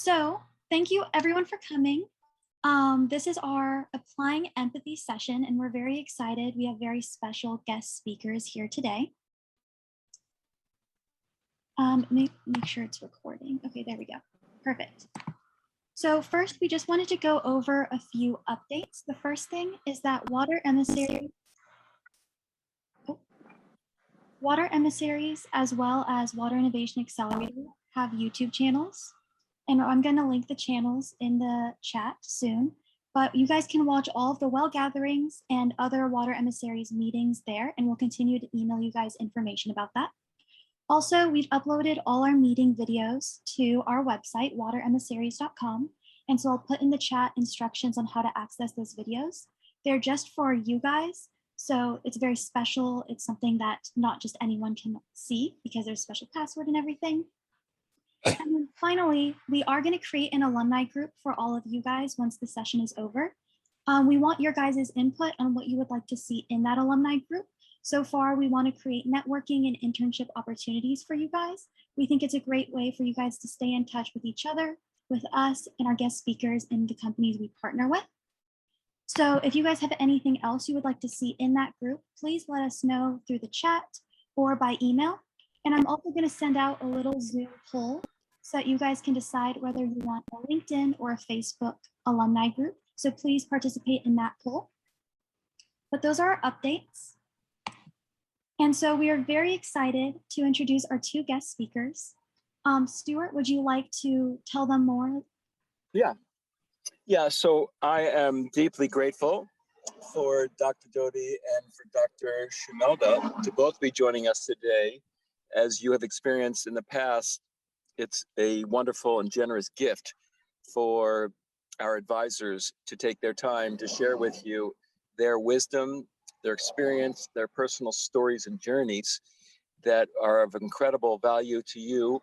So thank you everyone for coming. This is our Applying Empathy session, and we're very excited. We have very special guest speakers here today. Make sure it's recording. Okay, there we go. Perfect. So first, we just wanted to go over a few updates. The first thing is that Water Emissaries as well as Water Innovation Accelerator have YouTube channels. And I'm going to link the channels in the chat soon. But you guys can watch all of the well gatherings and other Water Emissaries meetings there, and we'll continue to email you guys information about that. Also, we've uploaded all our meeting videos to our website, wateremissaries.com. And so I'll put in the chat instructions on how to access those videos. They're just for you guys. So it's very special. It's something that not just anyone can see because there's a special password and everything. And then finally, we are going to create an alumni group for all of you guys once the session is over. We want your guys' input on what you would like to see in that alumni group. So far, we want to create networking and internship opportunities for you guys. We think it's a great way for you guys to stay in touch with each other, with us, and our guest speakers and the companies we partner with. So if you guys have anything else you would like to see in that group, please let us know through the chat or by email. And I'm also going to send out a little Zoom poll so that you guys can decide whether you want a LinkedIn or a Facebook alumni group. So please participate in that poll. But those are our updates. And so we are very excited to introduce our two guest speakers. Stuart, would you like to tell them more? Yeah, so I am deeply grateful for Dr. Doty and for Dr. Shumelda to both be joining us today. As you have experienced in the past, it's a wonderful and generous gift for our advisors to take their time to share with you their wisdom, their experience, their personal stories and journeys that are of incredible value to you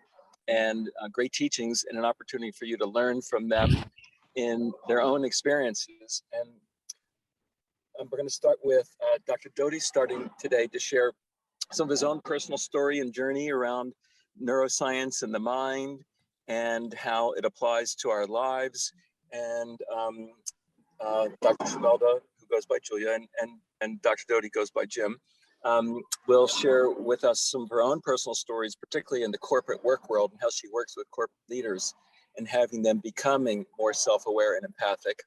and great teachings and an opportunity for you to learn from them in their own experiences. And we're going to start with Dr. Doty starting today to share some of his own personal story and journey around neuroscience and the mind and how it applies to our lives. And Dr. Shumelda, who goes by Julia, and Dr. Doty goes by Jim, will share with us some of her own personal stories, particularly in the corporate work world and how she works with corporate leaders and having them becoming more self-aware and empathic.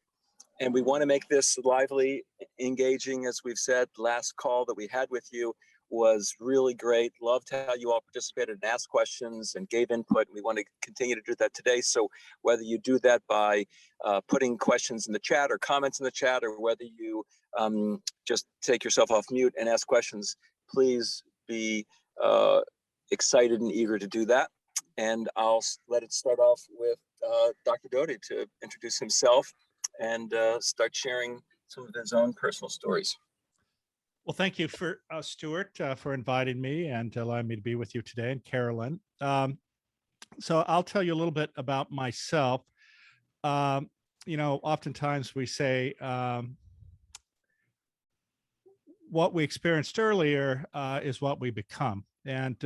And we want to make this lively, engaging, as we've said. Last call that we had with you was really great. Loved how you all participated and asked questions and gave input. We want to continue to do that today. So whether you do that by putting questions in the chat or comments in the chat, or whether you just take yourself off mute and ask questions, please be excited and eager to do that. And I'll let it start off with Dr. Doty to introduce himself and start sharing some of his own personal stories. Well, thank you for Stuart for inviting me and allowing me to be with you today, and Carolyn. So I'll tell you a little bit about myself. You know, oftentimes we say what we experienced earlier is what we become, and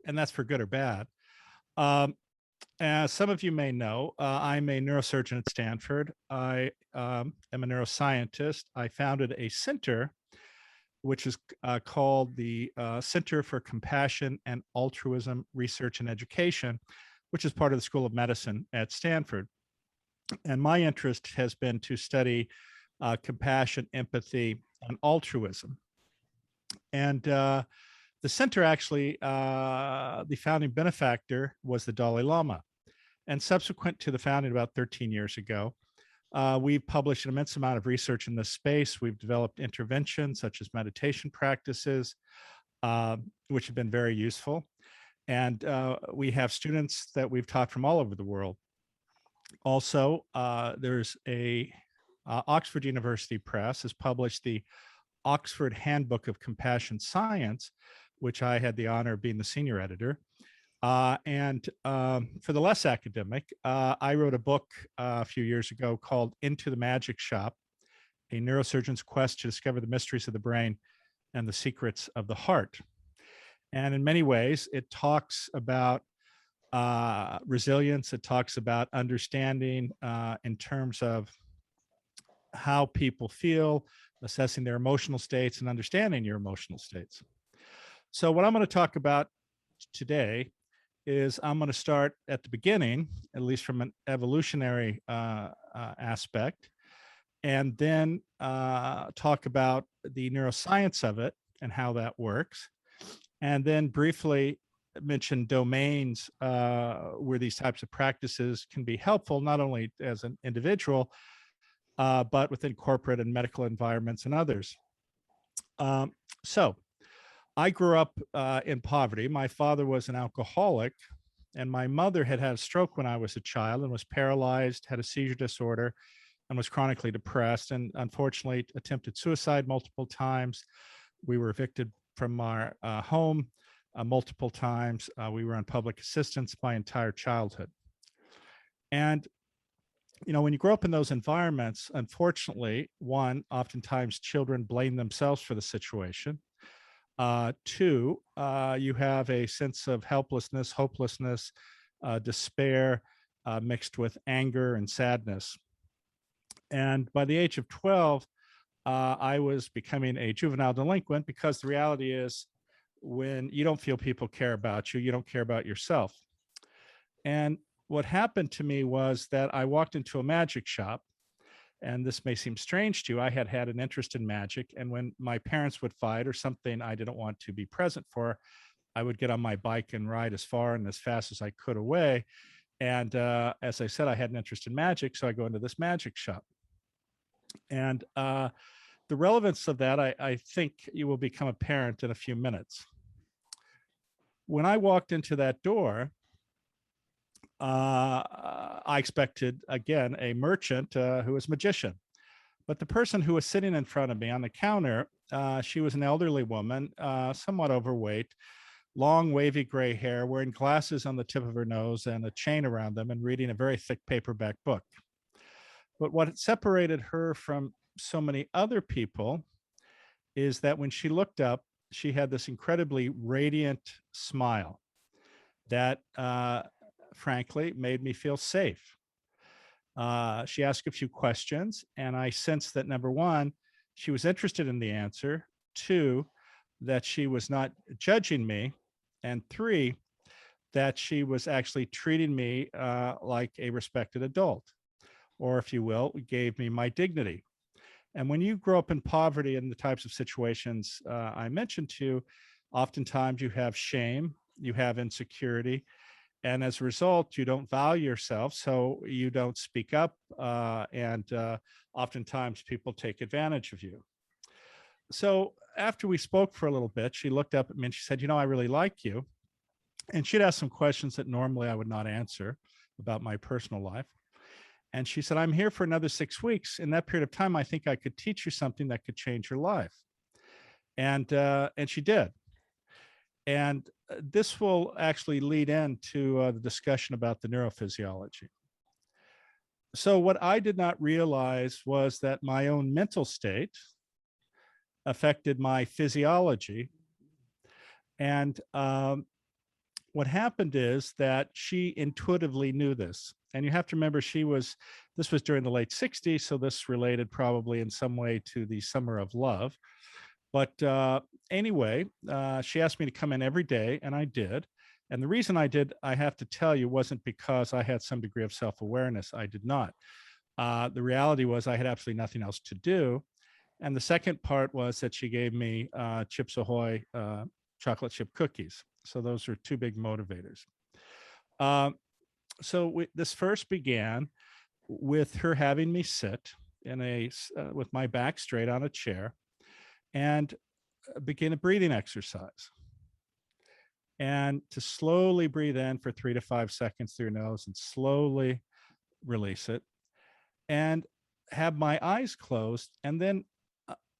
that's for good or bad. As some of you may know, I'm a neurosurgeon at Stanford. I am a neuroscientist. I founded a center, which is called the Center for Compassion and Altruism Research and Education, which is part of the School of Medicine at Stanford. And my interest has been to study compassion, empathy, and altruism. And the center actually, the founding benefactor was the Dalai Lama. And subsequent to the founding about 13 years ago, we've published an immense amount of research in this space. We've developed interventions such as meditation practices, which have been very useful. And we have students that we've taught from all over the world. Also, there's a Oxford University Press has published the Oxford Handbook of Compassion Science, which I had the honor of being the senior editor. And for the less academic, I wrote a book a few years ago called Into the Magic Shop, a neurosurgeon's quest to discover the mysteries of the brain and the secrets of the heart. And in many ways, it talks about Resilience, it talks about understanding in terms of how people feel, assessing their emotional states, and understanding your emotional states. So what I'm going to talk about today is I'm going to start at the beginning, at least from an evolutionary aspect, and then talk about the neuroscience of it and how that works, and then briefly mention domains where these types of practices can be helpful, not only as an individual, but within corporate and medical environments and others. So I grew up in poverty. My father was an alcoholic, and my mother had had a stroke when I was a child and was paralyzed, had a seizure disorder, and was chronically depressed, and unfortunately attempted suicide multiple times. We were evicted from our home multiple times. We were on public assistance my entire childhood. And you know, when you grow up in those environments, unfortunately, one, oftentimes children blame themselves for the situation. Two, you have a sense of helplessness, hopelessness, despair, mixed with anger and sadness. And by the age of 12, I was becoming a juvenile delinquent, because the reality is when you don't feel people care about you, you don't care about yourself. And what happened to me was that I walked into a magic shop, and this may seem strange to you. I had had an interest in magic, and when my parents would fight or something I didn't want to be present for, I would get on my bike and ride as far and as fast as I could away. And as I said, I had an interest in magic, so I go into this magic shop. And the relevance of that, I think you will become apparent in a few minutes. When I walked into that door, I expected, again, a merchant who was a magician. But the person who was sitting in front of me on the counter, she was an elderly woman, somewhat overweight, long wavy gray hair, wearing glasses on the tip of her nose and a chain around them, and reading a very thick paperback book. But what separated her from so many other people is that when she looked up, she had this incredibly radiant smile that frankly made me feel safe. She asked a few questions, and I sensed that, number one, she was interested in the answer. Two, that she was not judging me. And three, that she was actually treating me like a respected adult, or if you will, gave me my dignity. And when you grow up in poverty in the types of situations I mentioned to you, oftentimes you have shame, you have insecurity, and as a result, you don't value yourself, so you don't speak up, and oftentimes people take advantage of you. So after we spoke for a little bit, she looked up at me and she said, you know, I really like you. And she'd asked some questions that normally I would not answer about my personal life. And she said, I'm here for another 6 weeks. In that period of time, I think I could teach you something that could change your life. And she did. And this will actually lead into the discussion about the neurophysiology. So what I did not realize was that my own mental state affected my physiology. And what happened is that she intuitively knew this. And you have to remember, this was during the late 60s, so this related probably in some way to the summer of love. But anyway, she asked me to come in every day, and I did. And the reason I did, I have to tell you, wasn't because I had some degree of self-awareness. I did not. The reality was I had absolutely nothing else to do. And the second part was that she gave me Chips Ahoy chocolate chip cookies. So those are two big motivators. This first began with her having me sit in with my back straight on a chair and begin a breathing exercise. And to slowly breathe in for 3 to 5 seconds through your nose and slowly release it, and have my eyes closed, and then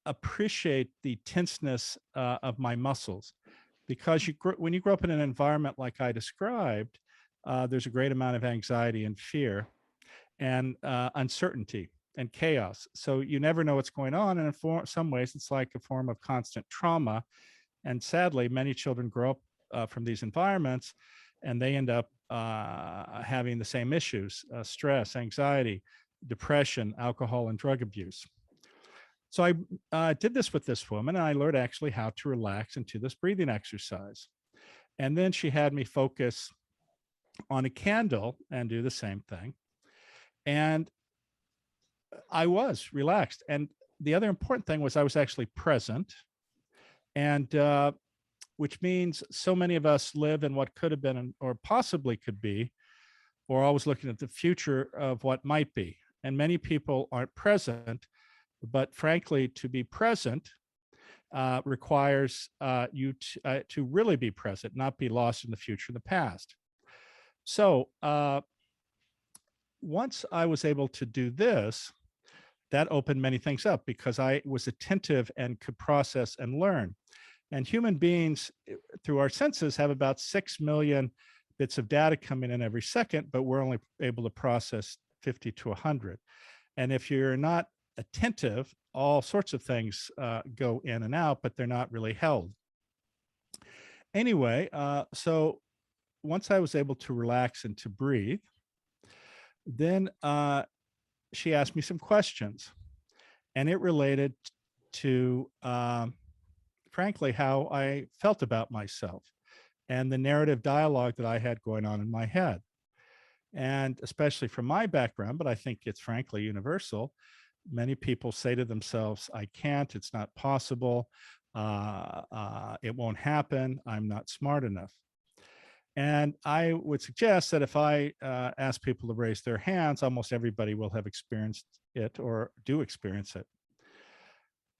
appreciate the tenseness of my muscles. Because when you grow up in an environment like I described, there's a great amount of anxiety and fear and uncertainty and chaos. So you never know what's going on. And in some ways, it's like a form of constant trauma. And sadly, many children grow up from these environments, and they end up having the same issues, stress, anxiety, depression, alcohol, and drug abuse. So I did this with this woman, and I learned actually how to relax into this breathing exercise. And then she had me focus on a candle and do the same thing. And I was relaxed. And the other important thing was I was actually present. And which means so many of us live in what could have been or possibly could be, or always looking at the future of what might be. And many people aren't present, but frankly, to be present requires you to really be present, not be lost in the future and the past. So once I was able to do this, that opened many things up because I was attentive and could process and learn. And human beings, through our senses, have about 6 million bits of data coming in every second, but we're only able to process 50 to 100. And if you're not attentive, all sorts of things go in and out, but they're not really held. Anyway, so once I was able to relax and to breathe, then she asked me some questions, and it related to frankly, how I felt about myself and the narrative dialogue that I had going on in my head. And especially from my background, but I think it's frankly universal, many people say to themselves, I can't, it's not possible, it won't happen, I'm not smart enough. And I would suggest that if I ask people to raise their hands, almost everybody will have experienced it or do experience it.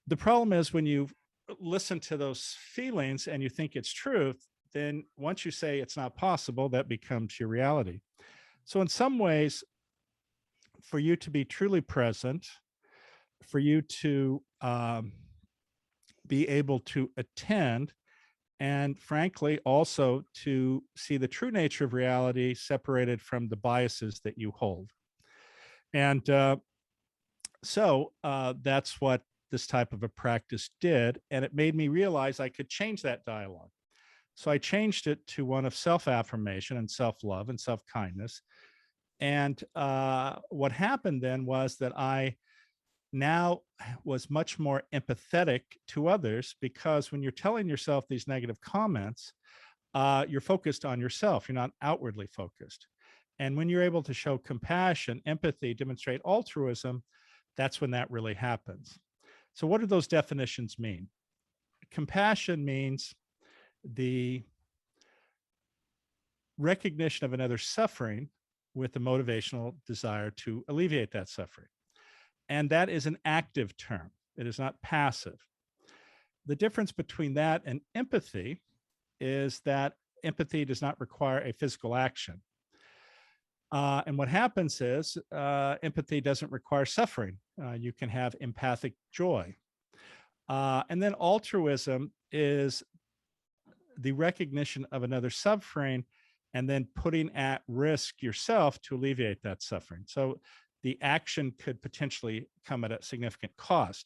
The problem is when you listen to those feelings and you think it's truth, then once you say it's not possible, that becomes your reality. So in some ways, for you to be truly present, for you to be able to attend, and frankly, also to see the true nature of reality separated from the biases that you hold. And so that's what this type of a practice did, and it made me realize I could change that dialogue. So I changed it to one of self-affirmation and self-love and self-kindness. And what happened then was that I now was much more empathetic to others, because when you're telling yourself these negative comments, you're focused on yourself, you're not outwardly focused. And when you're able to show compassion, empathy, demonstrate altruism, that's when that really happens. So what do those definitions mean? Compassion means the recognition of another's suffering with a motivational desire to alleviate that suffering. And that is an active term. It is not passive. The difference between that and empathy is that empathy does not require a physical action. And what happens is empathy doesn't require suffering. You can have empathic joy. And then altruism is the recognition of another's suffering and then putting at risk yourself to alleviate that suffering. So the action could potentially come at a significant cost.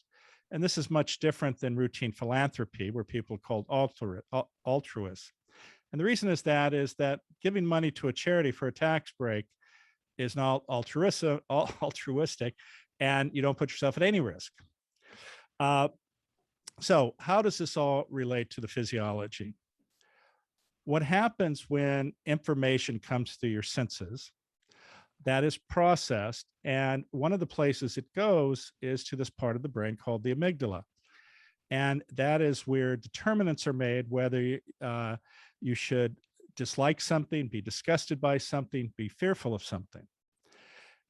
And this is much different than routine philanthropy, where people are called altruists. And the reason is that giving money to a charity for a tax break is not altruistic, and you don't put yourself at any risk. So how does this all relate to the physiology? What happens when information comes through your senses, that is processed, and one of the places it goes is to this part of the brain called the amygdala. And that is where determinants are made, whether you should dislike something, be disgusted by something, be fearful of something.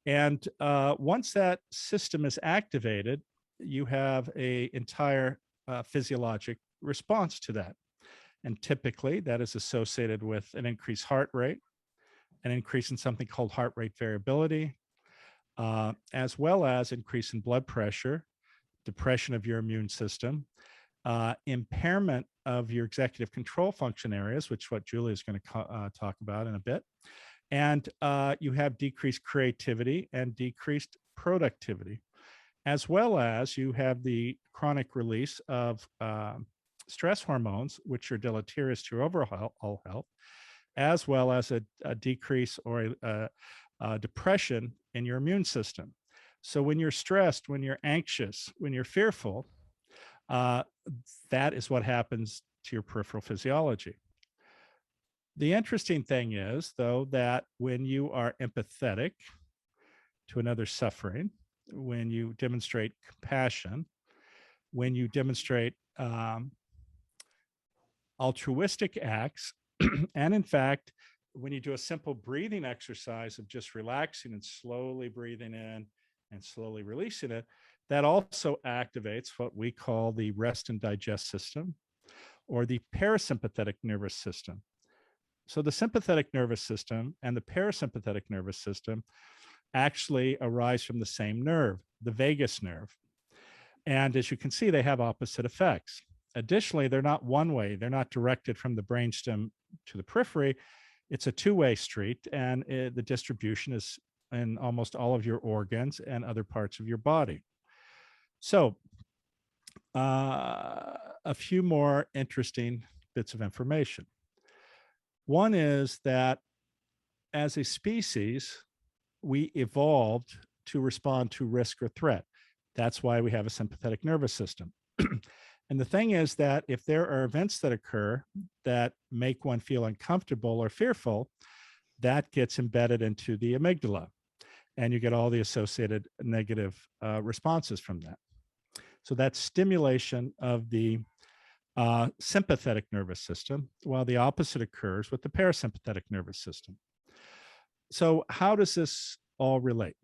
And once that system is activated, you have an entire physiologic response to that. And typically that is associated with an increased heart rate, an increase in something called heart rate variability, as well as increase in blood pressure, depression of your immune system, impairment of your executive control function areas, which is what Julia is going to talk about in a bit. And you have decreased creativity and decreased productivity, as well as you have the chronic release of stress hormones, which are deleterious to your overall health, as well as a decrease or a depression in your immune system. So when you're stressed, when you're anxious, when you're fearful, that is what happens to your peripheral physiology. The interesting thing is, though, that when you are empathetic to another suffering, when you demonstrate compassion, when you demonstrate altruistic acts, and in fact, when you do a simple breathing exercise of just relaxing and slowly breathing in and slowly releasing it, that also activates what we call the rest and digest system, or the parasympathetic nervous system. So the sympathetic nervous system and the parasympathetic nervous system actually arise from the same nerve, the vagus nerve. And as you can see, they have opposite effects. Additionally, they're not one way. They're not directed from the brainstem to the periphery. It's a two-way street, and the distribution is in almost all of your organs and other parts of your body. So a few more interesting bits of information. One is that as a species, we evolved to respond to risk or threat. That's why we have a sympathetic nervous system. And the thing is that if there are events that occur that make one feel uncomfortable or fearful, that gets embedded into the amygdala, and you get all the associated negative responses from that. So that's stimulation of the sympathetic nervous system, while the opposite occurs with the parasympathetic nervous system. So how does this all relate?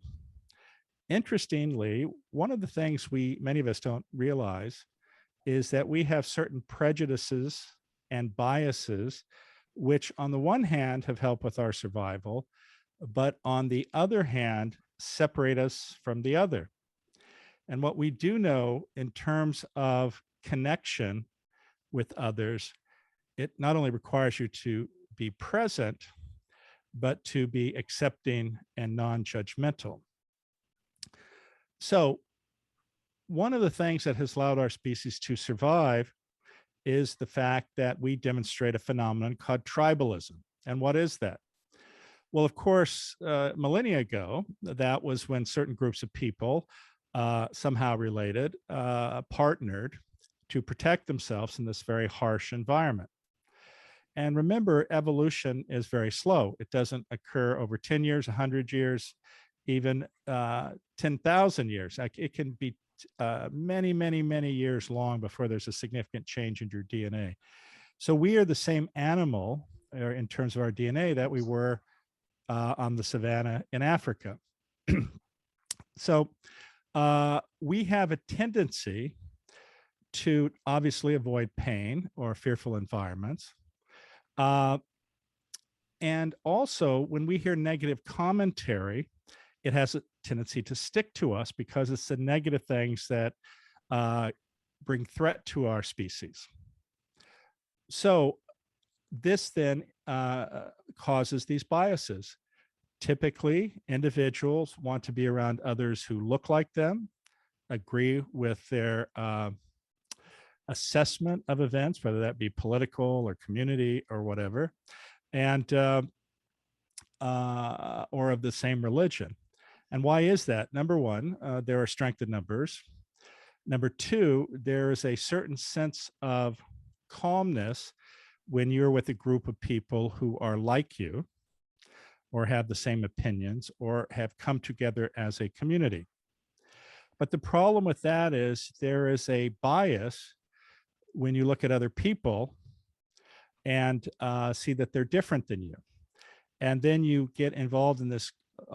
Interestingly, one of the things many of us don't realize is that we have certain prejudices and biases, which on the one hand have helped with our survival, but on the other hand, separate us from the other. And what we do know in terms of connection with others, it not only requires you to be present, but to be accepting and non-judgmental. So one of the things that has allowed our species to survive is the fact that we demonstrate a phenomenon called tribalism. And what is that? Well, of course, millennia ago, that was when certain groups of people, somehow related, partnered to protect themselves in this very harsh environment. And remember, evolution is very slow. It doesn't occur over 10 years, 100 years, even 10,000 years. It can be many, many, many years long before there's a significant change in your DNA. So we are the same animal, or in terms of our DNA, that we were on the savanna in Africa. So we have a tendency to obviously avoid pain or fearful environments. And also, when we hear negative commentary, it has a tendency to stick to us because it's the negative things that bring threat to our species. So this then causes these biases. Typically, individuals want to be around others who look like them, agree with their assessment of events, whether that be political or community or whatever, and or of the same religion. And why is that? Number one, there are strength in numbers. Number two, there is a certain sense of calmness when you're with a group of people who are like you, or have the same opinions, or have come together as a community. But the problem with that is there is a bias when you look at other people and see that they're different than you. And then you get involved in this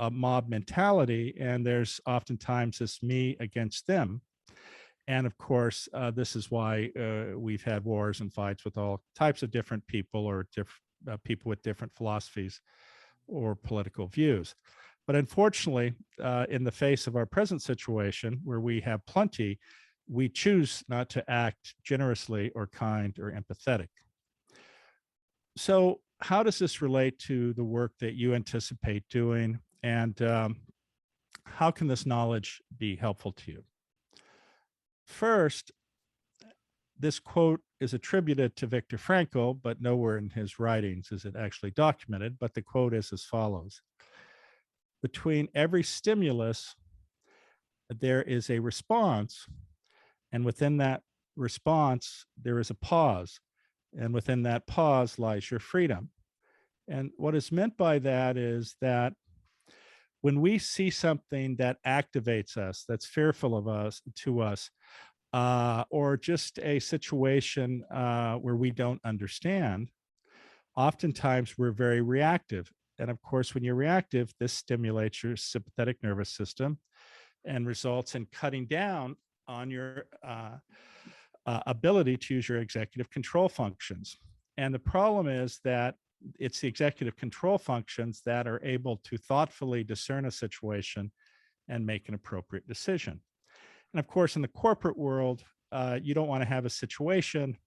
mob mentality, and there's oftentimes this me against them. And of course, this is why we've had wars and fights with all types of different people, or people with different philosophies or political views. But unfortunately, in the face of our present situation, where we have plenty, we choose not to act generously or kind or empathetic. So how does this relate to the work that you anticipate doing, and how can this knowledge be helpful to you? First, this quote is attributed to Viktor Frankl, but nowhere in his writings is it actually documented. But the quote is as follows: between every stimulus, there is a response, and within that response, there is a pause, and within that pause lies your freedom. And what is meant by that is that when we see something that activates us, that's fearful of us, to us, or just a situation where we don't understand, oftentimes we're very reactive. And of course, when you're reactive, this stimulates your sympathetic nervous system and results in cutting down on your ability to use your executive control functions. And the problem is that it's the executive control functions that are able to thoughtfully discern a situation and make an appropriate decision. And of course, in the corporate world, you don't want to have a situation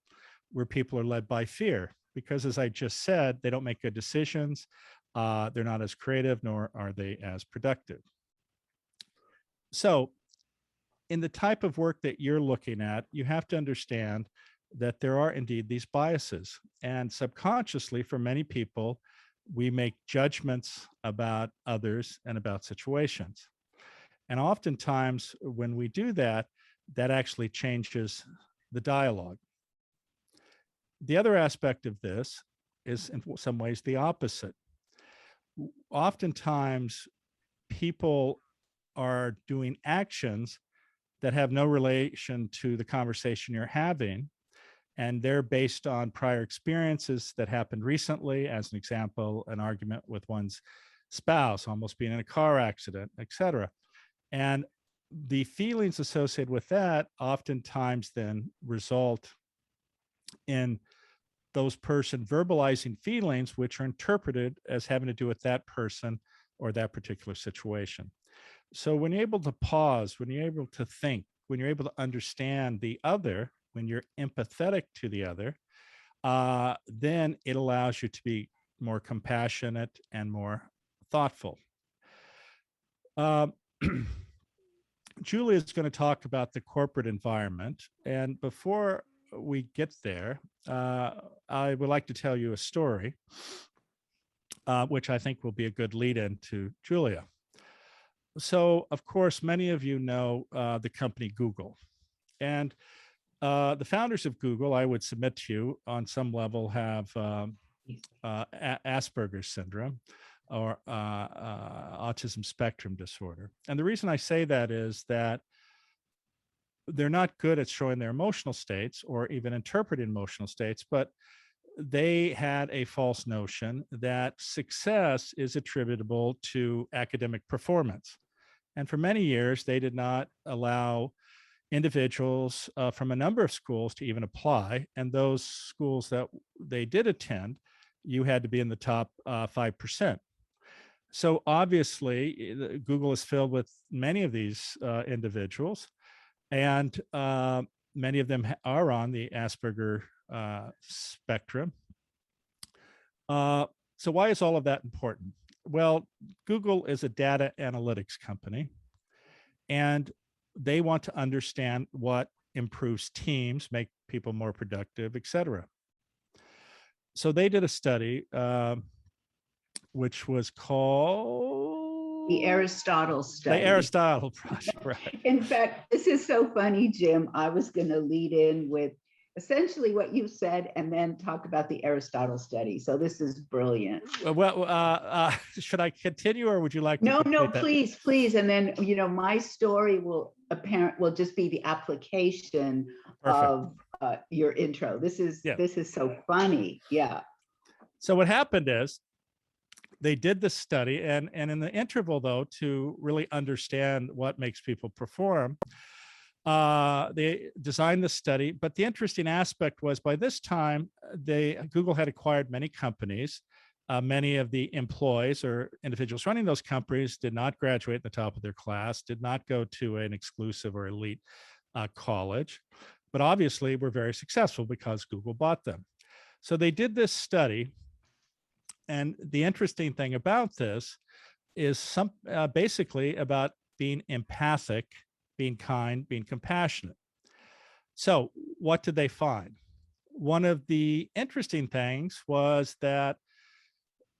where people are led by fear, because as I just said, they don't make good decisions. They're not as creative, nor are they as productive. So in the type of work that you're looking at, you have to understand that there are indeed these biases. And subconsciously, for many people, we make judgments about others and about situations. And oftentimes, when we do that, that actually changes the dialogue. The other aspect of this is in some ways the opposite. Oftentimes, people are doing actions that have no relation to the conversation you're having, and they're based on prior experiences that happened recently. As an example, an argument with one's spouse, almost being in a car accident, etc. And the feelings associated with that oftentimes then result in those person verbalizing feelings which are interpreted as having to do with that person or that particular situation. So when you're able to pause, when you're able to think, when you're able to understand the other, when you're empathetic to the other, then it allows you to be more compassionate and more thoughtful. Julia is going to talk about the corporate environment. And before we get there, I would like to tell you a story, which I think will be a good lead-in to Julia. So, of course, many of you know the company Google. And the founders of Google, I would submit to you, on some level have Asperger's syndrome or autism spectrum disorder. And the reason I say that is that they're not good at showing their emotional states or even interpreting emotional states, but they had a false notion that success is attributable to academic performance. And for many years, they did not allow individuals from a number of schools to even apply. And those schools that they did attend, you had to be in the top 5%. So obviously, Google is filled with many of these individuals, and many of them are on the Asperger spectrum. So why is all of that important? Well, Google is a data analytics company, and they want to understand what improves teams, make people more productive, et cetera. So they did a study which was called the Aristotle study. The Aristotle project, right. In fact, this is so funny, Jim. I was going to lead in with essentially what you said and then talk about the Aristotle study. So this is brilliant. Well, should I continue, or would you like to? No, please. And then, you know, my story will just be the application of your intro. This is so funny. Yeah. So what happened is they did this study, and in the interval, though, to really understand what makes people perform, they designed the study. But the interesting aspect was, by this time, Google had acquired many companies. Many of the employees or individuals running those companies did not graduate at the top of their class, did not go to an exclusive or elite college, but obviously were very successful because Google bought them. So they did this study. And the interesting thing about this is basically about being empathic, being kind, being compassionate. So what did they find? One of the interesting things was that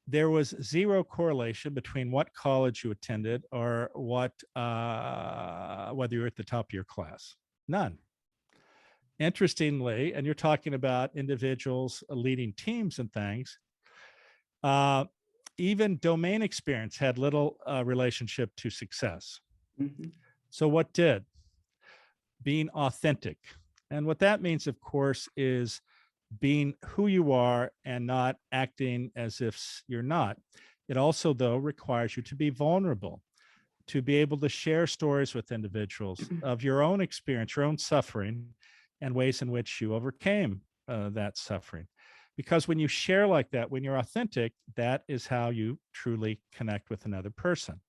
there was zero correlation between what college you attended or what whether you're at the top of your class. None. Interestingly, and you're talking about individuals leading teams and things, even domain experience had little relationship to success. Mhm. So what did? Being authentic. And what that means, of course, is being who you are and not acting as if you're not. It also, though, requires you to be vulnerable, to be able to share stories with individuals of your own experience, your own suffering, and ways in which you overcame that suffering. Because when you share like that, when you're authentic, that is how you truly connect with another person.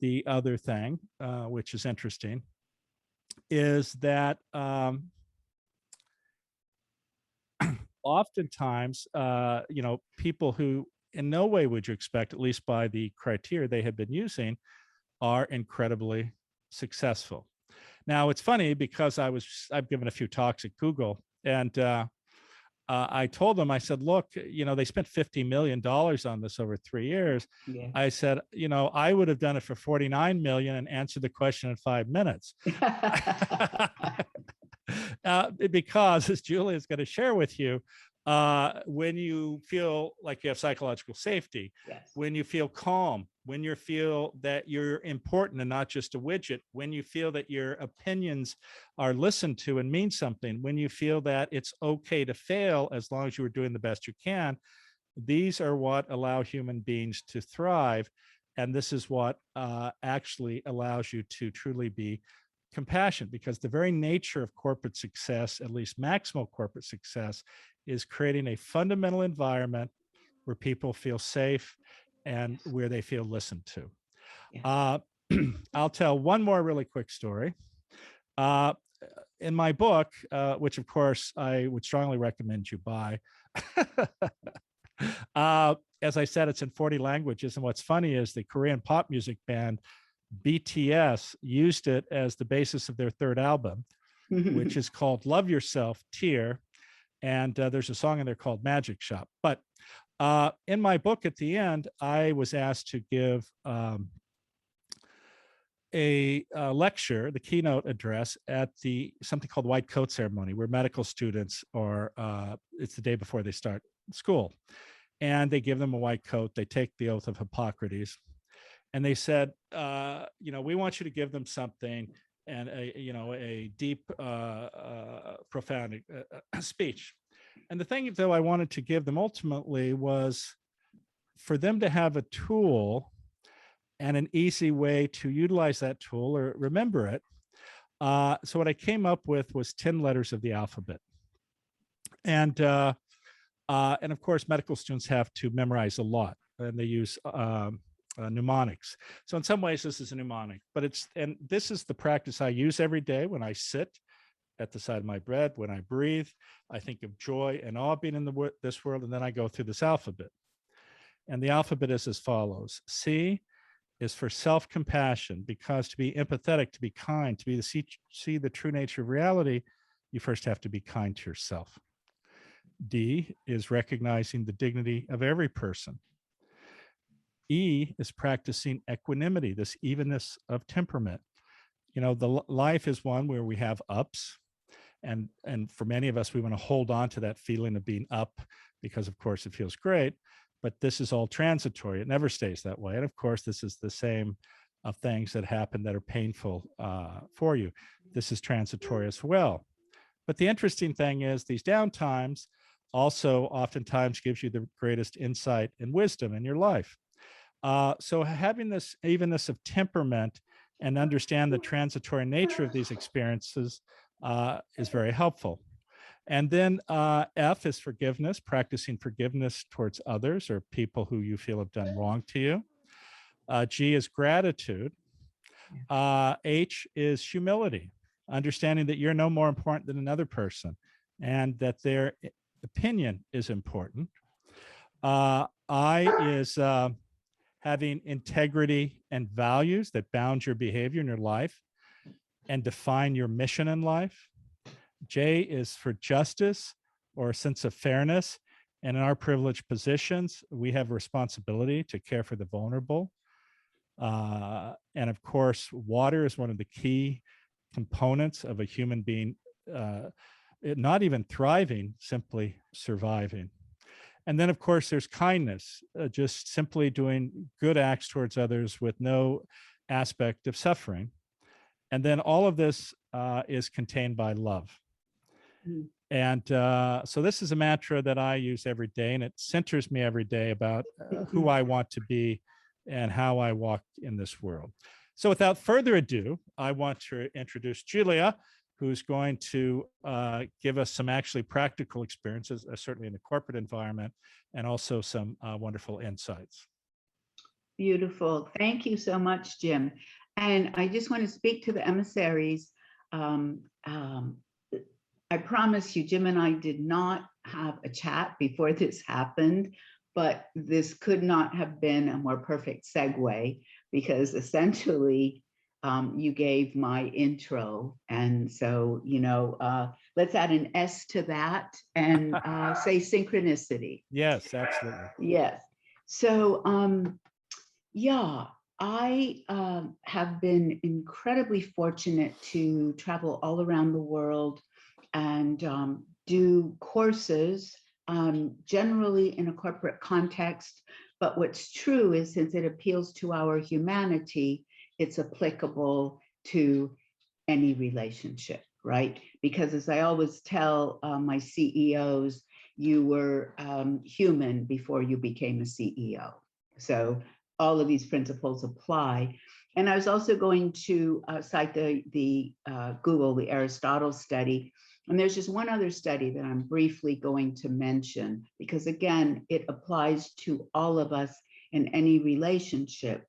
The other thing, which is interesting, is that oftentimes, people who in no way would you expect, at least by the criteria they had been using, are incredibly successful. Now, it's funny because I've given a few talks at Google, and I told them, I said, look, they spent $50 million on this over 3 years. Yeah. I said, I would have done it for 49 million and answered the question in 5 minutes. Because, as Julia is going to share with you, when you feel like you have psychological safety, Yes. when you feel calm, when you feel that you're important and not just a widget, when you feel that your opinions are listened to and mean something, when you feel that it's okay to fail as long as you are doing the best you can, these are what allow human beings to thrive. And this is what actually allows you to truly be compassionate, because the very nature of corporate success, at least maximal corporate success, is creating a fundamental environment where people feel safe and where they feel listened to. I'll tell one more really quick story. In my book, which of course I would strongly recommend you buy, as I said, it's in 40 languages. And what's funny is the Korean pop music band BTS used it as the basis of their third album, which is called Love Yourself, Tear. And there's a song in there called Magic Shop. But in my book at the end, I was asked to give a lecture, the keynote address at something called White Coat Ceremony, where medical students are, it's the day before they start school. And they give them a white coat, they take the oath of Hippocrates. And they said, we want you to give them something and a deep, profound speech. And the thing, though, I wanted to give them ultimately was for them to have a tool and an easy way to utilize that tool or remember it. So what I came up with was 10 letters of the alphabet. And of course, medical students have to memorize a lot, and they use mnemonics. So in some ways, this is a mnemonic, but this is the practice I use every day when I sit at the side of my bed, when I breathe. I think of joy and awe being in this world, and then I go through this alphabet. And the alphabet is as follows. C is for self-compassion, because to be empathetic, to be kind, to see the true nature of reality, you first have to be kind to yourself. D is recognizing the dignity of every person. E is practicing equanimity, this evenness of temperament. The life is one where we have ups, and for many of us, we want to hold on to that feeling of being up because, of course, it feels great, but this is all transitory. It never stays that way. And of course, this is the same of things that happen that are painful for you. This is transitory as well. But the interesting thing is these downtimes also oftentimes gives you the greatest insight and wisdom in your life. So having this evenness of temperament and understand the transitory nature of these experiences is very helpful. And then F is forgiveness, practicing forgiveness towards others or people who you feel have done wrong to you. G is gratitude. H is humility, understanding that you're no more important than another person and that their opinion is important. I is having integrity and values that bound your behavior in your life and define your mission in life. J is for justice or a sense of fairness. And in our privileged positions, we have a responsibility to care for the vulnerable. And of course, water is one of the key components of a human being, not even thriving, simply surviving. And then, of course, there's kindness, just simply doing good acts towards others with no aspect of suffering. And then all of this is contained by love. Mm. And so this is a mantra that I use every day, and it centers me every day about who I want to be and how I walk in this world. So without further ado, I want to introduce Julia, who's going to give us some actually practical experiences, certainly in the corporate environment, and also some wonderful insights. Beautiful. Thank you so much, Jim. And I just want to speak to the emissaries. I promise you, Jim and I did not have a chat before this happened, but this could not have been a more perfect segue, because essentially you gave my intro. And so, you know, let's add an S to that and say synchronicity. Yes, absolutely. Yes. So, yeah, I have been incredibly fortunate to travel all around the world and do courses, generally in a corporate context. But what's true is, since it appeals to our humanity, it's applicable to any relationship, right? Because as I always tell my CEOs, you were human before you became a CEO. So all of these principles apply. And I was also going to cite the Google, the Aristotle study. And there's just one other study that I'm briefly going to mention, because again, it applies to all of us in any relationship.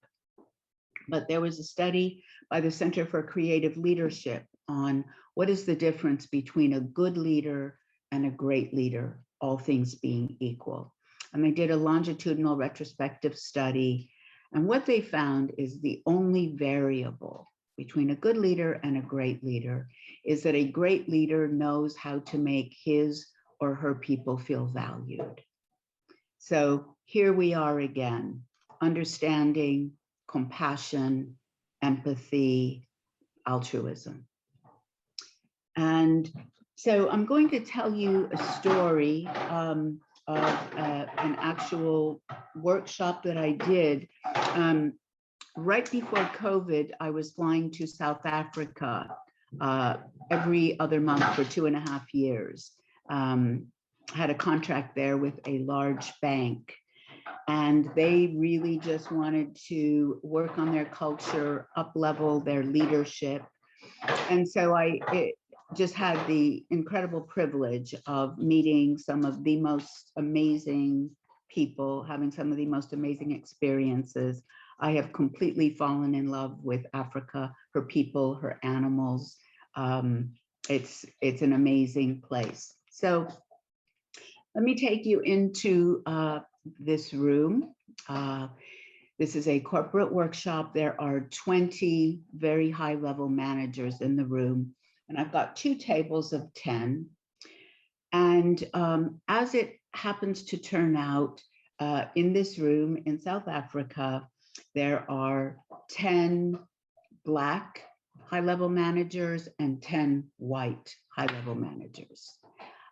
But there was a study by the Center for Creative Leadership on what is the difference between a good leader and a great leader, all things being equal. And they did a longitudinal retrospective study. And what they found is the only variable between a good leader and a great leader is that a great leader knows how to make his or her people feel valued. So here we are again, understanding, compassion, empathy, altruism. And so I'm going to tell you a story of an actual workshop that I did. Right before COVID, I was flying to South Africa every other month for 2.5 years. Had a contract there with a large bank, and they really just wanted to work on their culture, up-level their leadership. And so I just had the incredible privilege of meeting some of the most amazing people, having some of the most amazing experiences. I have completely fallen in love with Africa, her people, her animals. It's an amazing place. So let me take you into this room. This is a corporate workshop. There are 20 very high-level managers in the room, and I've got 2 tables of 10. And as it happens to turn out, in this room in South Africa, there are 10 Black high-level managers and 10 white high-level managers.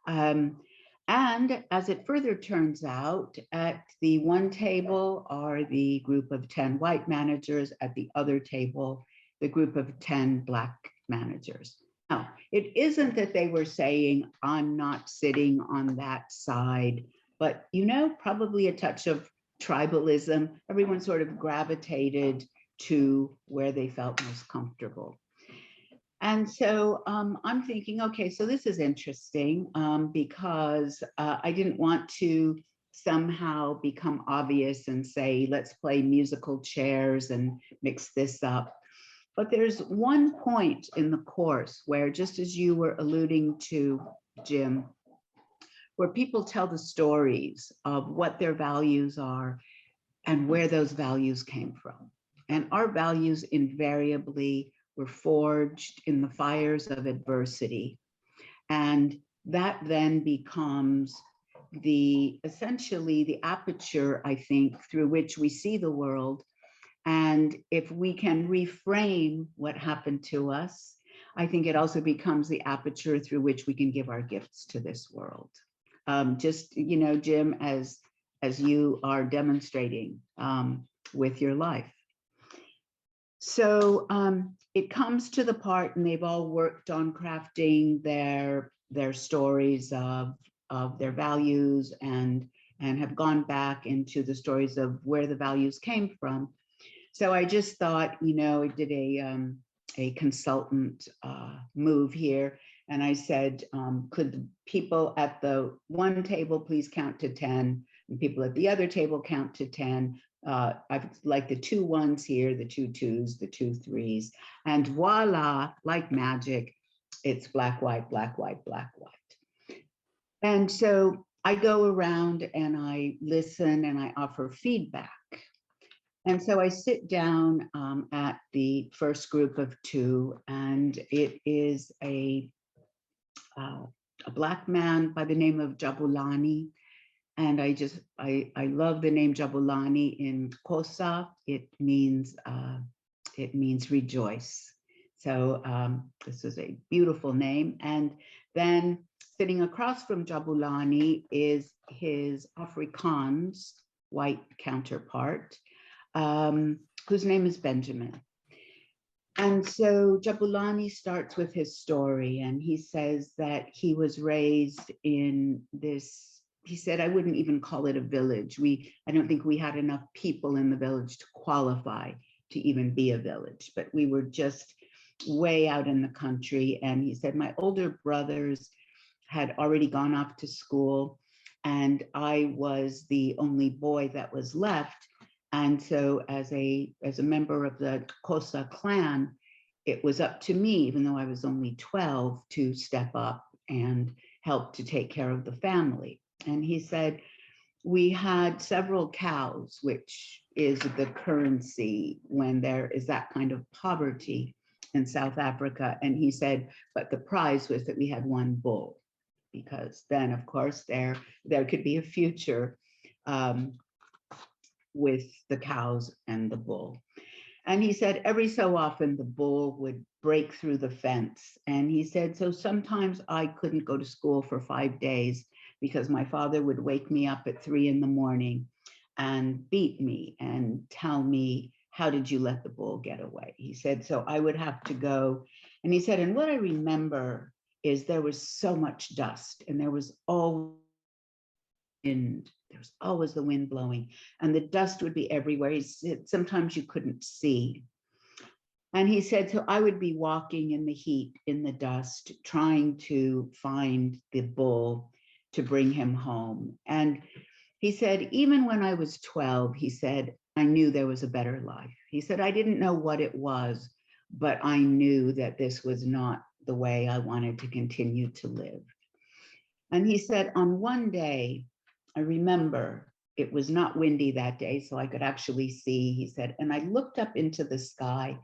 And as it further turns out, at the one table are the group of 10 white managers, at the other table, the group of 10 Black managers. Now, it isn't that they were saying, I'm not sitting on that side, but you know, probably a touch of tribalism. Everyone sort of gravitated to where they felt most comfortable. And so I'm thinking, okay, so this is interesting because I didn't want to somehow become obvious and say, let's play musical chairs and mix this up. But there's one point in the course where, just as you were alluding to, Jim, where people tell the stories of what their values are and where those values came from. And our values invariably were forged in the fires of adversity. And that then becomes essentially the aperture, I think, through which we see the world. And if we can reframe what happened to us, I think it also becomes the aperture through which we can give our gifts to this world. Just, you know, Jim, as you are demonstrating with your life. So it comes to the part, and they've all worked on crafting their stories of their values and have gone back into the stories of where the values came from. So I just thought, you know, I did a consultant move here, and I said, could the people at the one table please count to 10, and people at the other table count to 10. I've like the 2 1s here, the 2 2s, the 2 3s, and voila, like magic, it's black, white, black, white, black, white. And so I go around and I listen and I offer feedback. And so I sit down at the first group of 2, and it is a Black man by the name of Jabulani. And I love the name Jabulani in Xhosa. It means rejoice. So this is a beautiful name. And then sitting across from Jabulani is his Afrikaans white counterpart, whose name is Benjamin. And so Jabulani starts with his story, and he says that he was raised in this, he said, I wouldn't even call it a village. I don't think we had enough people in the village to qualify to even be a village, but we were just way out in the country. And he said, my older brothers had already gone off to school, and I was the only boy that was left. And so as a member of the Xhosa clan, it was up to me, even though I was only 12, to step up and help to take care of the family. And he said, we had several cows, which is the currency when there is that kind of poverty in South Africa. And he said, but the prize was that we had 1 bull, because then, of course, there could be a future with the cows and the bull. And he said every so often the bull would break through the fence. And he said, so sometimes I couldn't go to school for 5 days because my father would wake me up at 3 in the morning and beat me and tell me, how did you let the bull get away? He said, so I would have to go. And he said, and what I remember is there was so much dust, and there was always wind. There was always the wind blowing, and the dust would be everywhere. He said, sometimes you couldn't see. And he said, so I would be walking in the heat, in the dust, trying to find the bull to bring him home. And he said, even when I was 12, he said, I knew there was a better life. He said, I didn't know what it was, but I knew that this was not the way I wanted to continue to live. And he said, on one day, I remember it was not windy that day, so I could actually see, he said, and I looked up into the sky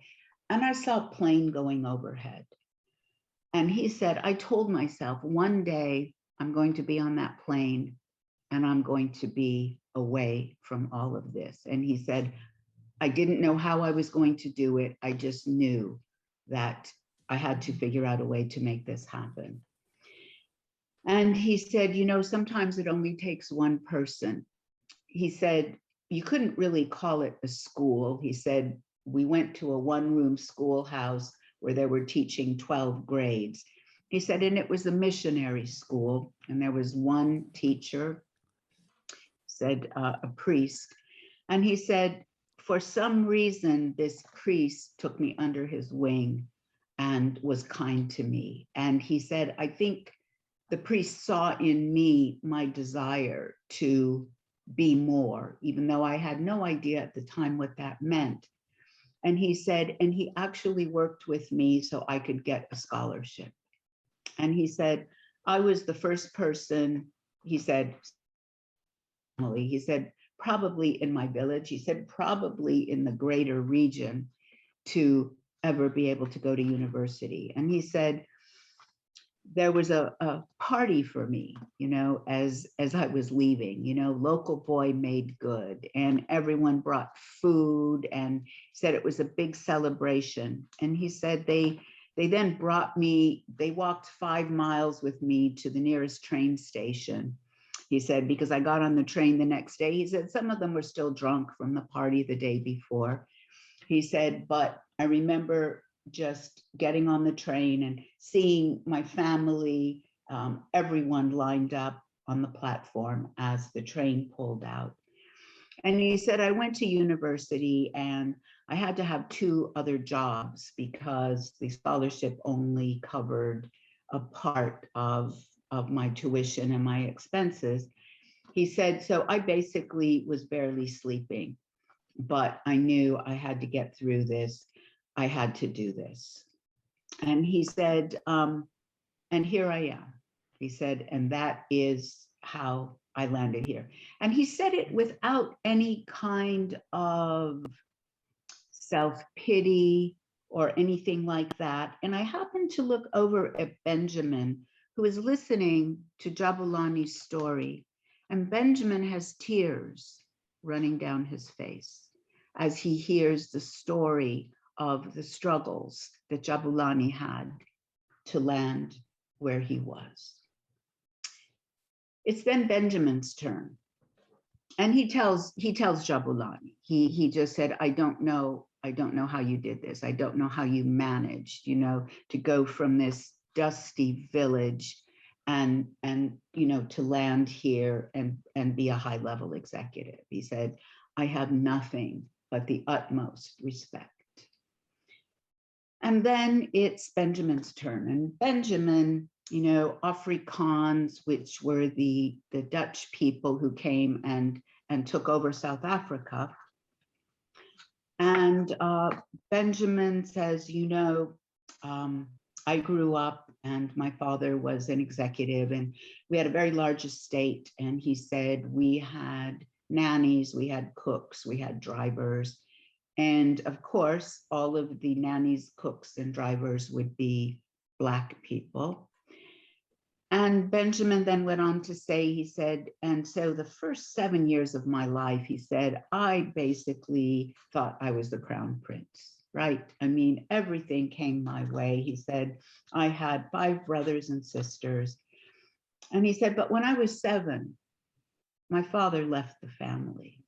and I saw a plane going overhead. And he said, I told myself one day I'm going to be on that plane and I'm going to be away from all of this. And he said, I didn't know how I was going to do it. I just knew that I had to figure out a way to make this happen. And he said, you know, sometimes it only takes one person. He said, you couldn't really call it a school. He said, we went to a 1-room schoolhouse where they were teaching 12 grades. He said, and it was a missionary school, and there was one teacher, said a priest. And he said, for some reason, this priest took me under his wing and was kind to me. And he said, I think the priest saw in me my desire to be more, even though I had no idea at the time what that meant. And he said, and he actually worked with me so I could get a scholarship. And he said, I was the first person, he said, probably in my village, he said, probably in the greater region to ever be able to go to university. And he said, there was a party for me, as I was leaving, local boy made good, and everyone brought food and said it was a big celebration. And he said they then they walked 5 miles with me to the nearest train station. He said, because I got on the train the next day, he said some of them were still drunk from the party the day before. He said, but I remember just getting on the train and seeing my family, everyone lined up on the platform as the train pulled out. And he said, I went to university and I had to have 2 other jobs because the scholarship only covered a part of my tuition and my expenses. He said, so I basically was barely sleeping, but I knew I had to get through this. I had to do this. And he said, and here I am. He said, and that is how I landed here. And he said it without any kind of self-pity or anything like that. And I happened to look over at Benjamin, who is listening to Jabulani's story. And Benjamin has tears running down his face as he hears the story of the struggles that Jabulani had to land where he was. It's then Benjamin's turn. And he tells Jabulani, he just said, I don't know how you did this. I don't know how you managed, to go from this dusty village and to land here and be a high-level executive. He said, I have nothing but the utmost respect. And then it's Benjamin's turn. And Benjamin, Afrikaans, which were the Dutch people who came and took over South Africa. And Benjamin says, I grew up and my father was an executive and we had a very large estate. And he said, we had nannies, we had cooks, we had drivers. And of course, all of the nannies, cooks, and drivers would be Black people. And Benjamin then went on to say, he said, and so the first 7 years of my life, he said, I basically thought I was the crown prince, right? I mean, everything came my way. He said, I had 5 brothers and sisters. And he said, but when I was 7, my father left the family.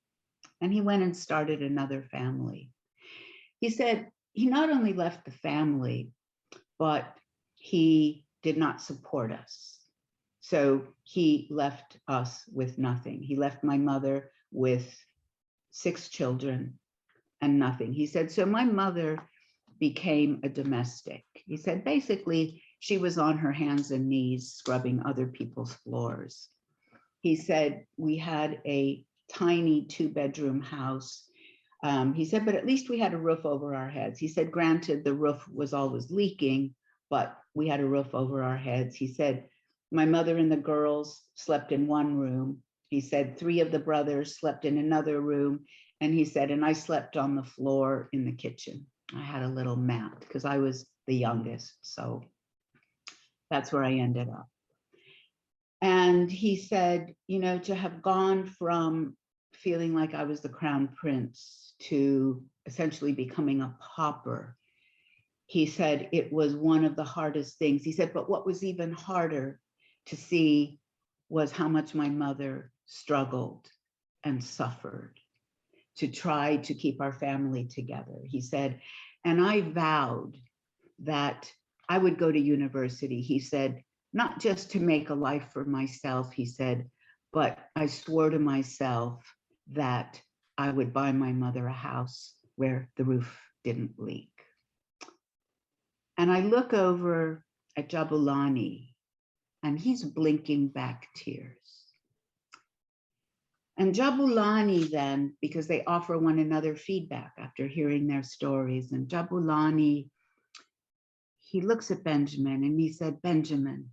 And he went and started another family. He said he not only left the family, but he did not support us. So he left us with nothing. He left my mother with 6 children and nothing. He said, so my mother became a domestic. He said, basically, she was on her hands and knees scrubbing other people's floors. He said, we had a tiny 2-bedroom house. He said, but at least we had a roof over our heads. He said, granted, the roof was always leaking, but we had a roof over our heads. He said, my mother and the girls slept in one room. He said, 3 of the brothers slept in another room. And he said, and I slept on the floor in the kitchen. I had a little mat because I was the youngest. So that's where I ended up. And he said, to have gone from feeling like I was the crown prince to essentially becoming a pauper, he said it was one of the hardest things. He said, but what was even harder to see was how much my mother struggled and suffered to try to keep our family together. He said, and I vowed that I would go to university. He said, not just to make a life for myself, he said, but I swore to myself that I would buy my mother a house where the roof didn't leak. And I look over at Jabulani and he's blinking back tears. And Jabulani then, because they offer one another feedback after hearing their stories, and Jabulani, he looks at Benjamin and he said, Benjamin,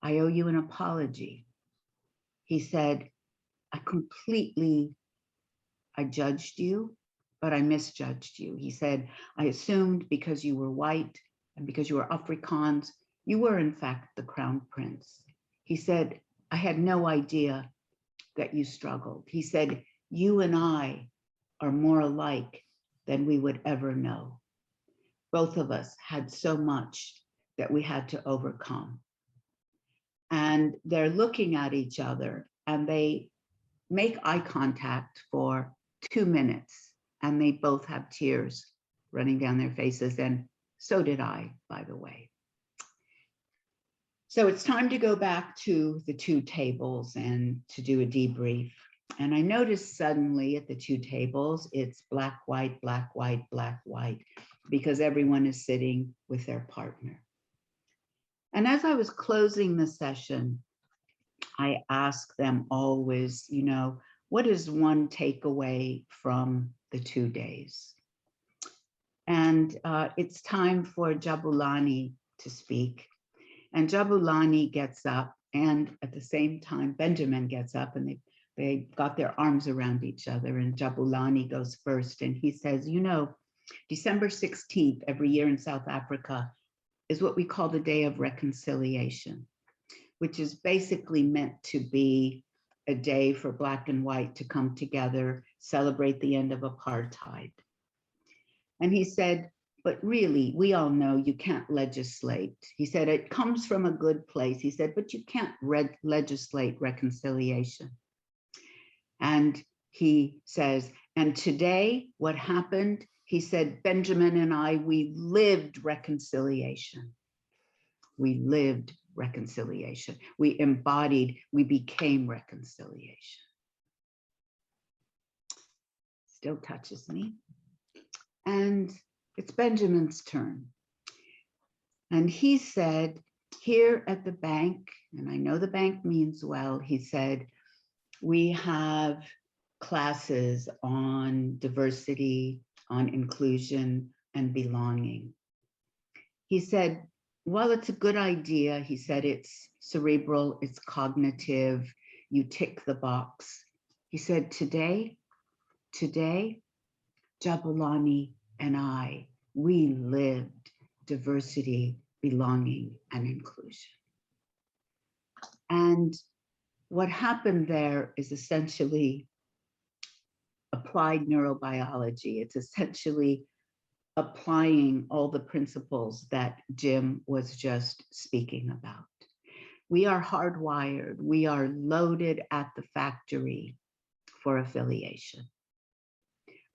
I owe you an apology. He said, I judged you, but I misjudged you. He said, I assumed because you were white and because you were Afrikaans, you were in fact the crown prince. He said, I had no idea that you struggled. He said, you and I are more alike than we would ever know. Both of us had so much that we had to overcome. And they're looking at each other and they make eye contact for 2 minutes, and they both have tears running down their faces, and so did I, by the way. So it's time to go back to the two tables and to do a debrief. And I noticed suddenly at the two tables, it's black, white, black, white, black, white, because everyone is sitting with their partner. And as I was closing the session, I ask them always, you know, what is one takeaway from the 2 days? And it's time for Jabulani to speak. And Jabulani gets up, and at the same time, Benjamin gets up, and they got their arms around each other, and Jabulani goes first, and he says, you know, December 16th every year in South Africa is what we call the Day of Reconciliation, which is basically meant to be a day for Black and white to come together, celebrate the end of apartheid. And he said, but really, we all know you can't legislate. He said, it comes from a good place. He said, but you can't legislate reconciliation. And he says, and today, what happened? He said, Benjamin and I, we lived reconciliation. We lived reconciliation. We embodied, we became reconciliation. Still touches me. And it's Benjamin's turn. And he said, here at the bank, and I know the bank means well, he said, we have classes on diversity, on inclusion and belonging. He said, well, it's a good idea. He said, it's cerebral, it's cognitive, you tick the box. He said, today, Jabulani and I, we lived diversity, belonging, and inclusion. And what happened there is essentially applied neurobiology. It's essentially applying all the principles that Jim was just speaking about. We are hardwired. We are loaded at the factory for affiliation.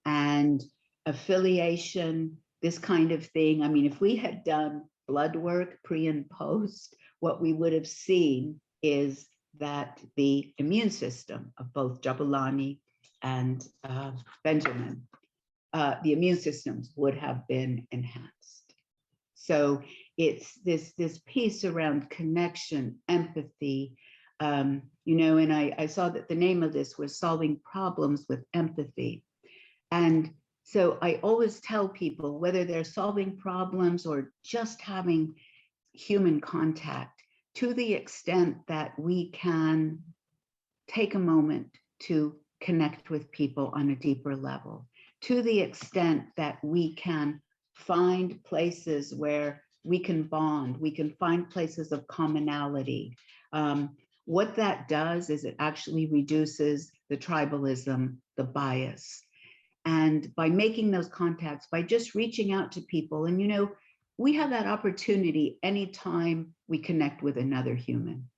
And affiliation, this kind of thing, I mean, if we had done blood work pre and post, what we would have seen is that the immune system of both Jabulani and Benjamin, the immune systems would have been enhanced. So it's this piece around connection, empathy, you know, and I saw that the name of this was Solving Problems with Empathy. And so I always tell people, whether they're solving problems or just having human contact, to the extent that we can take a moment to connect with people on a deeper level, to the extent that we can find places where we can bond, we can find places of commonality. What that does is it actually reduces the tribalism, the bias. And by making those contacts, by just reaching out to people, and you know, we have that opportunity anytime we connect with another human.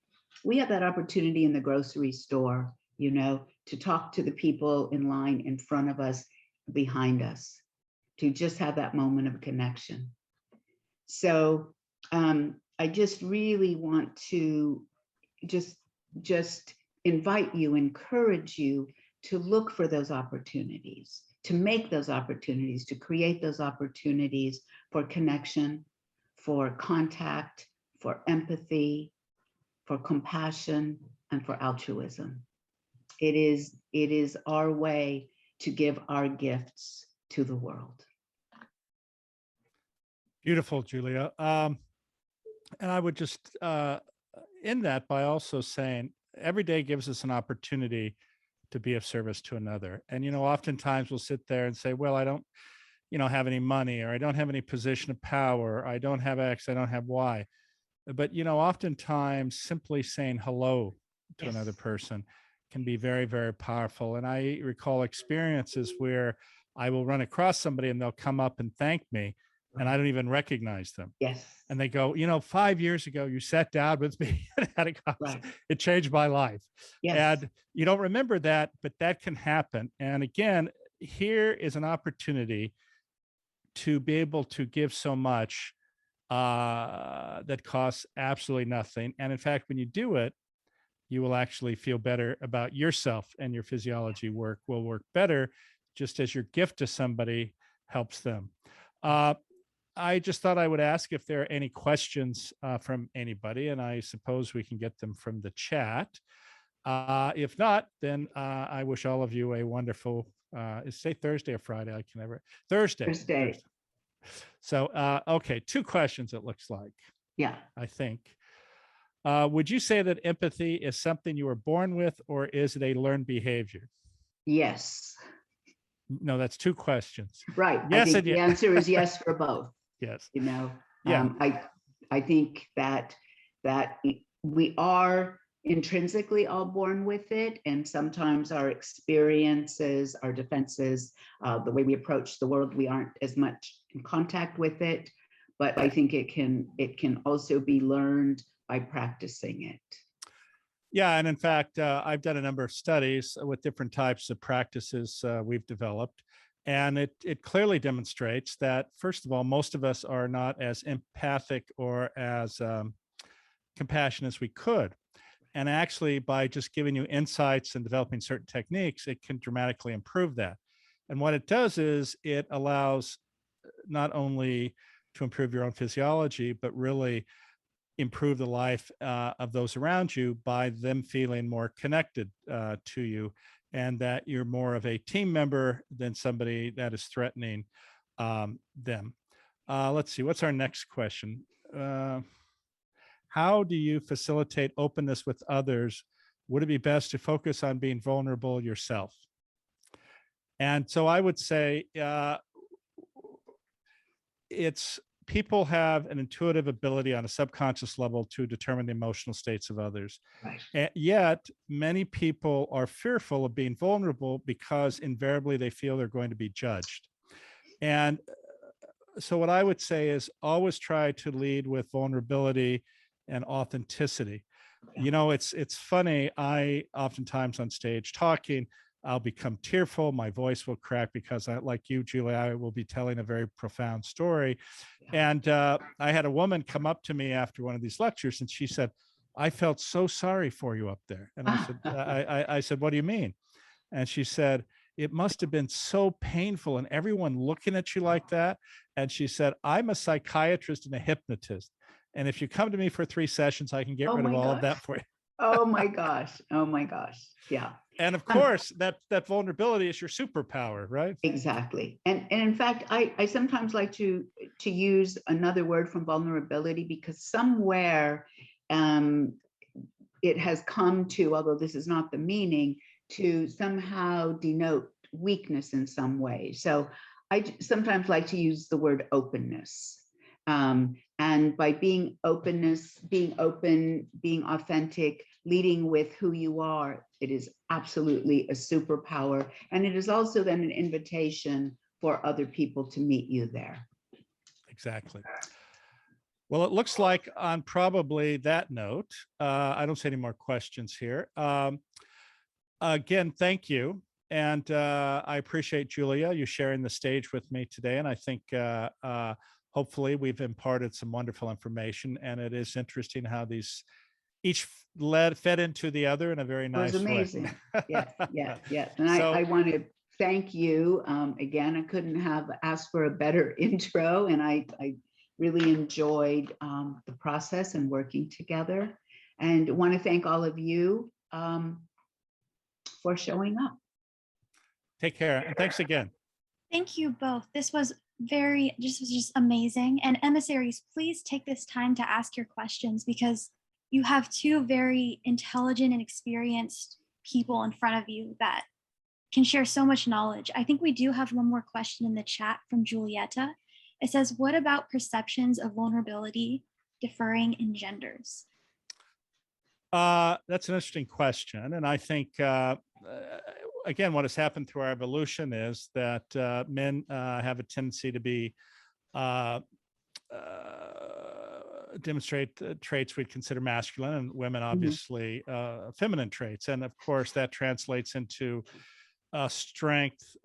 We have that opportunity in the grocery store, you know, to talk to the people in line in front of us, behind us, to just have that moment of connection. So I just really want to just invite you, encourage you to look for those opportunities, to make those opportunities, to create those opportunities for connection, for contact, for empathy, for compassion, and for altruism. It is our way to give our gifts to the world. Beautiful, Julia. And I would just end that by also saying every day gives us an opportunity to be of service to another. And, you know, oftentimes we'll sit there and say, well, I don't, you know, have any money, or I don't have any position of power, or I don't have X, I don't have Y. But, oftentimes simply saying hello to Yes. another person can be very, very powerful. And I recall experiences where I will run across somebody and they'll come up and thank me, and I don't even recognize them. Yes. And they go, 5 years ago, you sat down with me and had a conversation. Right. It changed my life. Yes. And you don't remember that, but that can happen. And again, here is an opportunity to be able to give so much that costs absolutely nothing. And in fact, when you do it, you will actually feel better about yourself, and your physiology work will work better, just as your gift to somebody helps them. I just thought I would ask if there are any questions from anybody, and I suppose we can get them from the chat. If not, then I wish all of you a wonderful, say Thursday or Friday, I can never, Thursday. So, okay, 2 questions it looks like. Yeah. I think. Would you say that empathy is something you were born with, or is it a learned behavior? Yes. No, that's 2 questions. Right. Yes, I think and the answer is yes for both. Yes. Yeah. I think that we are intrinsically all born with it, and sometimes our experiences, our defenses, the way we approach the world, we aren't as much in contact with it. But I think it can also be learned by practicing it. Yeah, and in fact, I've done a number of studies with different types of practices we've developed, and it clearly demonstrates that, first of all, most of us are not as empathic or as compassionate as we could. And actually, by just giving you insights and developing certain techniques, it can dramatically improve that. And what it does is it allows not only to improve your own physiology, but really improve the life of those around you by them feeling more connected to you, and that you're more of a team member than somebody that is threatening them. Let's see, what's our next question? How do you facilitate openness with others? Would it be best to focus on being vulnerable yourself? And so I would say it's people have an intuitive ability on a subconscious level to determine the emotional states of others. Right. And yet many people are fearful of being vulnerable because invariably they feel they're going to be judged. And so what I would say is always try to lead with vulnerability and authenticity. It's funny. I oftentimes on stage talking, I'll become tearful. My voice will crack because like you, Julia, I will be telling a very profound story. And I had a woman come up to me after one of these lectures, and she said, "I felt so sorry for you up there." And I said, I said, "What do you mean?" And she said, "It must have been so painful, and everyone looking at you like that." And she said, "I'm a psychiatrist and a hypnotist, and if you come to me for 3 sessions, I can get rid of all of that for you." Oh my gosh. Oh my gosh. Yeah. And of course, that vulnerability is your superpower, right? Exactly. And in fact, I sometimes like to use another word from vulnerability, because somewhere it has come to, although this is not the meaning, to somehow denote weakness in some way. So I sometimes like to use the word openness. And by being open, being authentic, leading with who you are, it is absolutely a superpower. And it is also then an invitation for other people to meet you there. Exactly. Well, it looks like on probably that note, I don't see any more questions here. Again, thank you. And I appreciate, Julia, you sharing the stage with me today. And I think hopefully we've imparted some wonderful information, and it is interesting how these each fed into the other in a very nice way. It was amazing. Yes. And So, I want to thank you. Again, I couldn't have asked for a better intro, and I really enjoyed the process and working together. And want to thank all of you for showing up. Take care, and thanks again. Thank you both. This was just amazing. And emissaries, please take this time to ask your questions, because you have 2 very intelligent and experienced people in front of you that can share so much knowledge. I think we do have one more question in the chat from Julieta. It says, what about perceptions of vulnerability differing in genders? That's an interesting question. And I think, again, what has happened through our evolution is that men have a tendency to be demonstrate traits we'd consider masculine, and women obviously feminine traits. And of course, that translates into strength,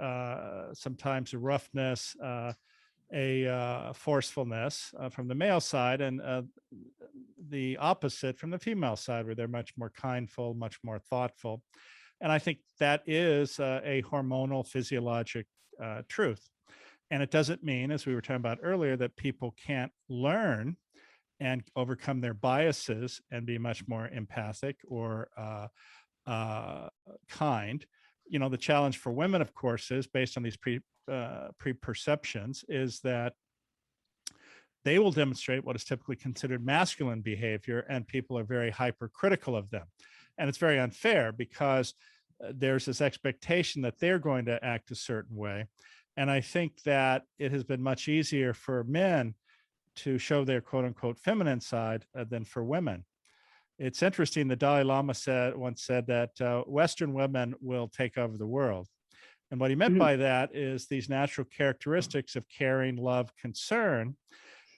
sometimes a roughness, a forcefulness from the male side, and the opposite from the female side, where they're much more kindful, much more thoughtful. And I think that is a hormonal physiologic truth. And it doesn't mean, as we were talking about earlier, that people can't learn and overcome their biases and be much more empathic or kind. You know, the challenge for women, of course, is based on these preperceptions, is that they will demonstrate what is typically considered masculine behavior, and people are very hypercritical of them. And it's very unfair because there's this expectation that they're going to act a certain way. And I think that it has been much easier for men to show their quote unquote feminine side than for women. It's interesting, the Dalai Lama once said that Western women will take over the world. And what he meant by that is these natural characteristics of caring, love, concern,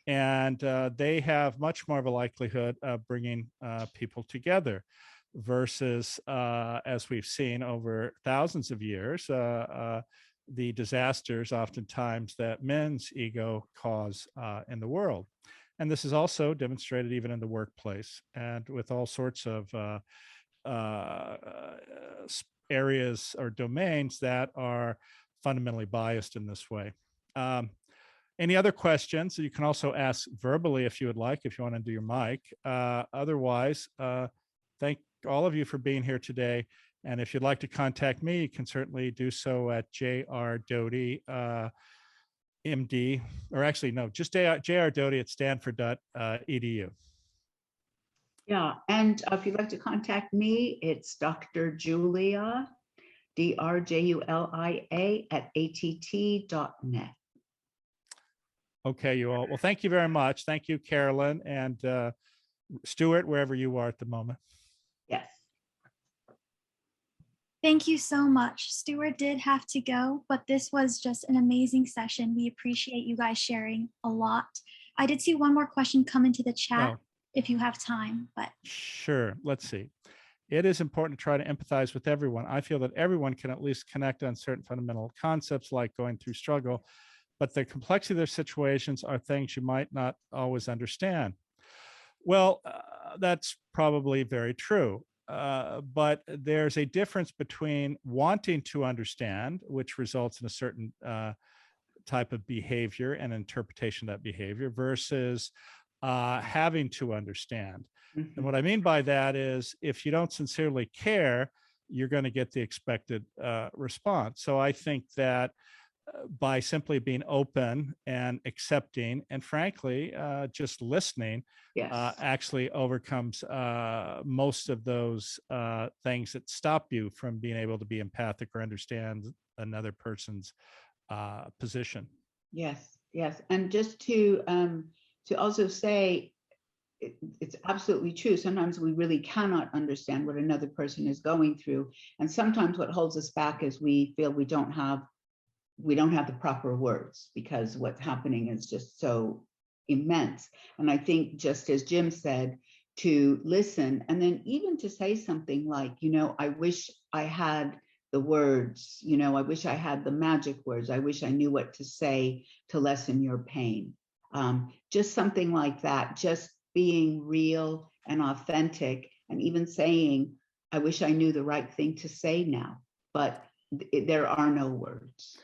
and they have much more of a likelihood of bringing people together versus, as we've seen over thousands of years, the disasters oftentimes that men's ego cause in the world. And this is also demonstrated even in the workplace and with all sorts of areas or domains that are fundamentally biased in this way. Any other questions? You can also ask verbally if you would like, if you want to do your mic. Otherwise, thank all of you for being here today. And if you'd like to contact me, you can certainly do so at J.R. Doty, MD, or actually, no, just J.R. Doty at stanford.edu. Yeah, and if you'd like to contact me, it's Dr. Julia, DrJulia at att.net. Okay, you all. Well, thank you very much. Thank you, Carolyn, and Stuart, wherever you are at the moment. Yes. Thank you so much. Stuart did have to go, but this was just an amazing session. We appreciate you guys sharing a lot. I did see one more question come into the chat if you have time, but. Sure, let's see. It is important to try to empathize with everyone. I feel that everyone can at least connect on certain fundamental concepts like going through struggle, but the complexity of their situations are things you might not always understand. Well, that's probably very true. But there's a difference between wanting to understand, which results in a certain type of behavior and interpretation of that behavior, versus having to understand. And what I mean by that is if you don't sincerely care, you're going to get the expected response. So I think that by simply being open and accepting and frankly just listening, actually overcomes most of those things that stop you from being able to be empathic or understand another person's position. Yes, yes. And just to also say, it's absolutely true. Sometimes we really cannot understand what another person is going through. And sometimes what holds us back is we feel we don't have the proper words because what's happening is just so immense. And I think just as Jim said, to listen and then even to say something like, you know, I wish I had the words, you know, I wish I had the magic words. I wish I knew what to say to lessen your pain. Just something like that, just being real and authentic and even saying, I wish I knew the right thing to say now, but there are no words.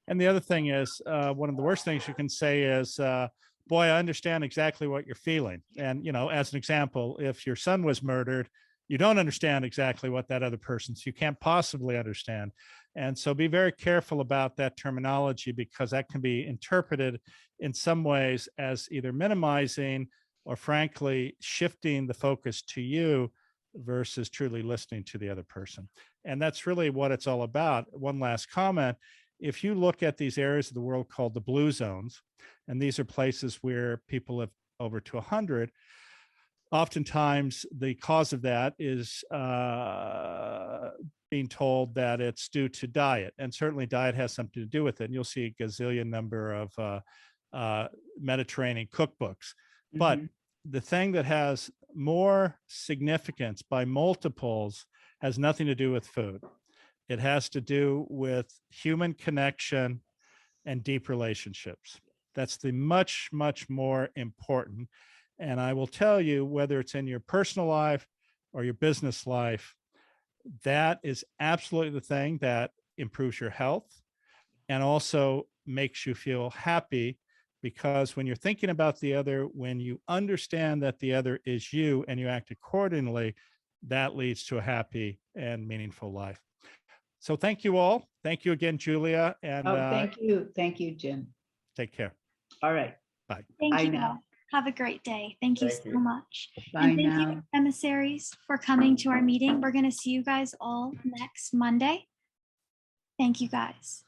And the other thing is, one of the worst things you can say is, boy, I understand exactly what you're feeling. And, you know, as an example, if your son was murdered, you don't understand exactly what that other person's, you can't possibly understand. And so be very careful about that terminology because that can be interpreted in some ways as either minimizing or frankly shifting the focus to you versus truly listening to the other person. And that's really what it's all about. One last comment. If you look at these areas of the world called the blue zones, and these are places where people have over to 100, oftentimes the cause of that is being told that it's due to diet, and certainly diet has something to do with it. And you'll see a gazillion number of Mediterranean cookbooks. But the thing that has more significance by multiples has nothing to do with food. It has to do with human connection and deep relationships. That's the much, much more important. And I will tell you, whether it's in your personal life or your business life, that is absolutely the thing that improves your health and also makes you feel happy, because when you're thinking about the other, when you understand that the other is you and you act accordingly, that leads to a happy and meaningful life. So thank you all. Thank you again, Julia. And thank you. Thank you, Jim. Take care. All right. Bye. Thank Bye you now. all. Have a great day. Thank you Thank so you. much. Bye And thank now. you, emissaries, for coming to our meeting. We're going to see you guys all next Monday. Thank you, guys.